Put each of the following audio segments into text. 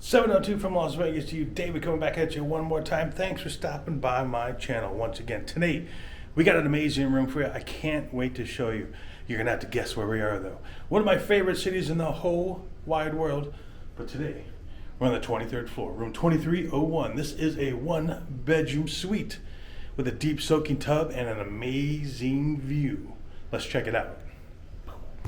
702 from Las Vegas to you. David coming back at you one more time. Thanks for stopping by my channel once again. Today, we got an amazing room for you. I can't wait to show you. You're going to have to guess where we are, though. One of my favorite cities in the whole wide world. But today, we're on the 23rd floor, room 2301. This is a one-bedroom suite with a deep soaking tub and an amazing view. Let's check it out.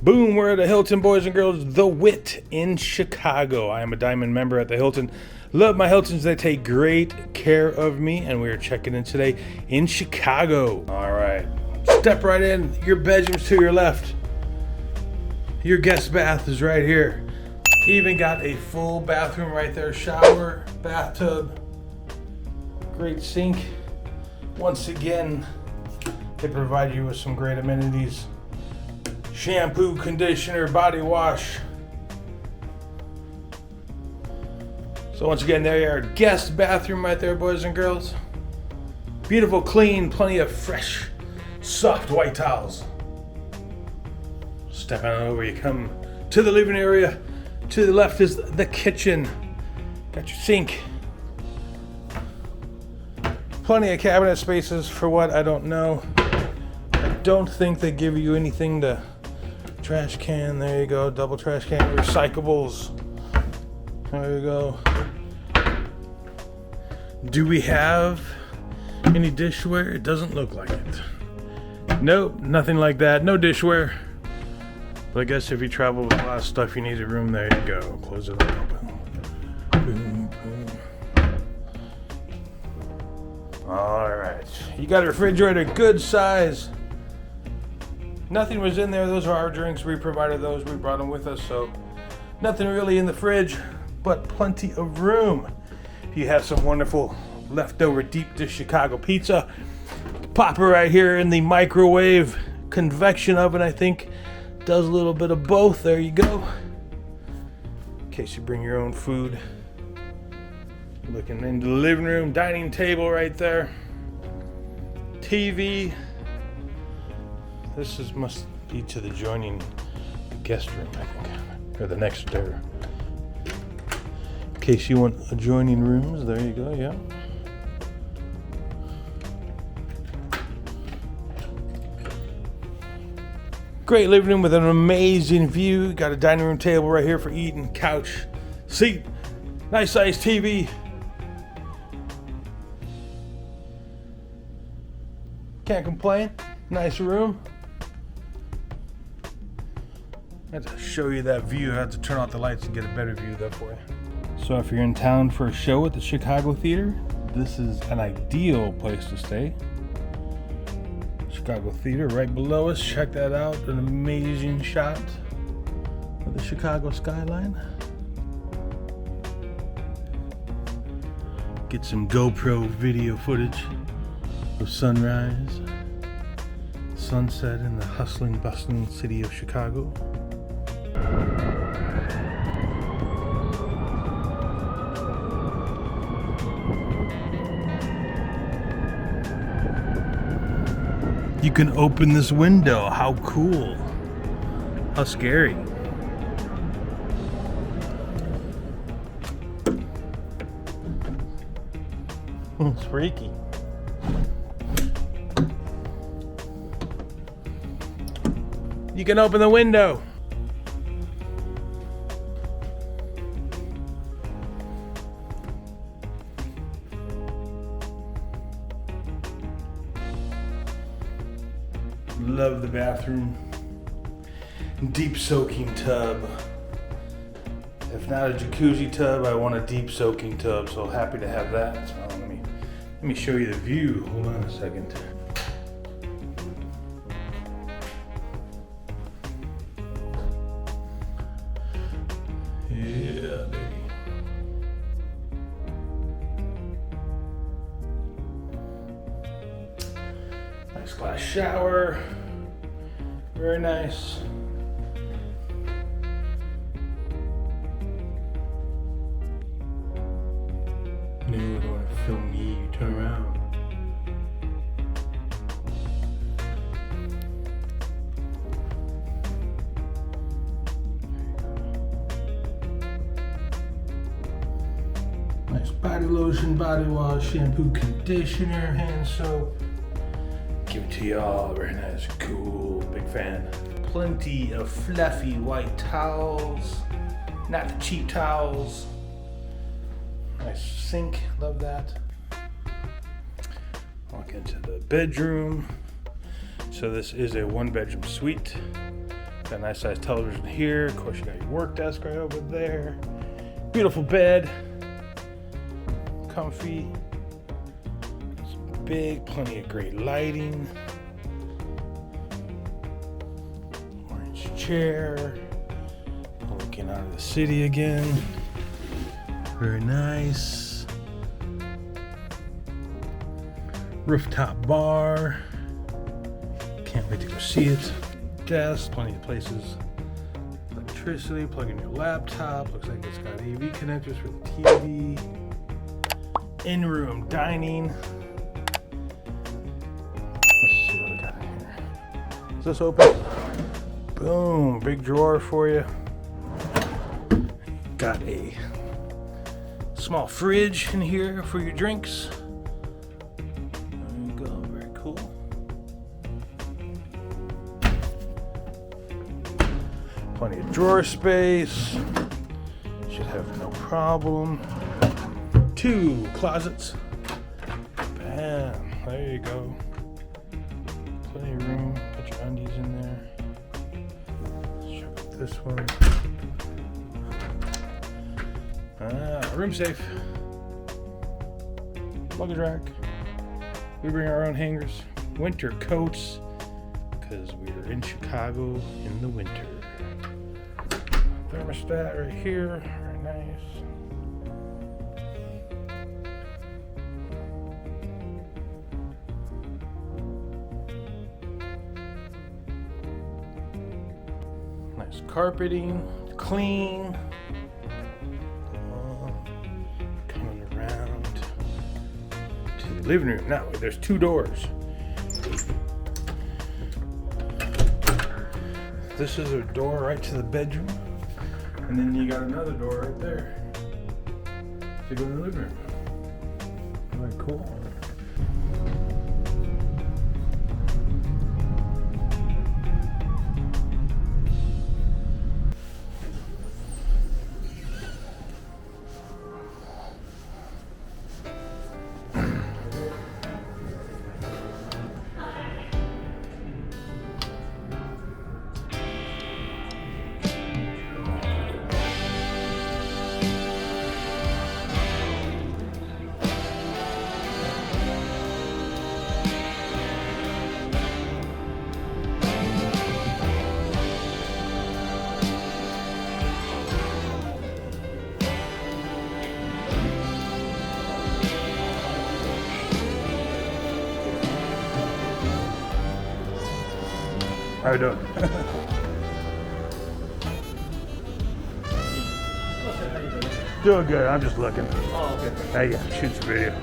Boom, we're at the Hilton, boys and girls, The Wit in Chicago. I am a Diamond member at the Hilton. Love my Hiltons. They take great care of me, and we are checking in today in Chicago. All right, step right in. Your bedroom's to your left. Your guest bath is right here. Even got a full bathroom right there. Shower, bathtub, great sink. Once again, they provide you with some great amenities. Shampoo, conditioner, body wash. So once again, there you are. Guest bathroom right there, boys and girls. Beautiful, clean, plenty of fresh, soft white towels. Step on over, you come to the living area. To the left is the kitchen. Got your sink. Plenty of cabinet spaces for what, I don't know. I don't think they give you anything to... Trash can, there you go, double trash can, recyclables, there you go. Do we have any dishware? It doesn't look like it. Nope, nothing like that, no dishware. But I guess if you travel with a lot of stuff, you need a room, there you go. Close it up. Boom, boom. All right, you got a refrigerator, good size. Nothing was in there. Those are our drinks. We provided those. We brought them with us. So nothing really in the fridge, but plenty of room. If you have some wonderful leftover deep dish Chicago pizza, pop it right here in the microwave convection oven, I think. Does a little bit of both. There you go. In case you bring your own food. Looking into the living room, dining table right there. TV. This must be to the adjoining guest room, I think, or the next door. In case you want adjoining rooms, there you go, yeah. Great living room with an amazing view. Got a dining room table right here for eating, couch, seat, nice sized TV. Can't complain, nice room. I have to show you that view. I have to turn off the lights and get a better view though for you. So if you're in town for a show at the Chicago Theater, this is an ideal place to stay. Chicago Theater right below us. Check that out. An amazing shot of the Chicago skyline. Get some GoPro video footage of sunrise, sunset in the hustling, bustling city of Chicago. You can open this window. How cool. How scary. It's freaky. You can open the window. Love the bathroom. Deep soaking tub. If not a jacuzzi tub, I want a deep soaking tub, so happy to have that. So let me show you the view. Hold on a second. Yeah, baby. Nice glass shower. Very nice. No, I don't want to film me. You turn around. Nice body lotion, body wash, shampoo, conditioner, hand soap. Give it to y'all. Very nice, cool, big fan. Plenty of fluffy white towels, not the cheap towels. Nice sink, love that. Walk into the bedroom. So this is a 1-bedroom suite. Got a nice sized television here. Of course, you got your work desk right over there. Beautiful bed. Comfy. It's big, plenty of great lighting. Orange chair. Looking out of the city again. Very nice. Rooftop bar. Can't wait to go see it. Desk, plenty of places. Electricity, plug in your laptop. Looks like it's got AV connectors for the TV. In-room dining. Let's see what we got in here. Is this open? Boom, big drawer for you. Got a small fridge in here for your drinks. There you go, very cool. Plenty of drawer space. Should have no problem. 2 closets. Bam, there you go. Plenty of room. Put your undies in there. Let's check out this one. Room safe. Luggage rack. We bring our own hangers. Winter coats, because we're in Chicago in the winter. Thermostat right here. Very nice. Nice carpeting. Clean. Coming around to the living room. Now, there's 2 doors. This is a door right to the bedroom. And then you got another door right there to go to the living room. Very cool. How you doing? Doing good. I'm just looking. Oh, okay. Hey, yeah, shoot some video.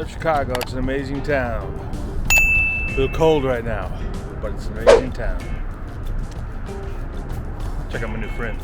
love Chicago. It's an amazing town. A little cold right now, but it's an amazing town. Check out my new friends.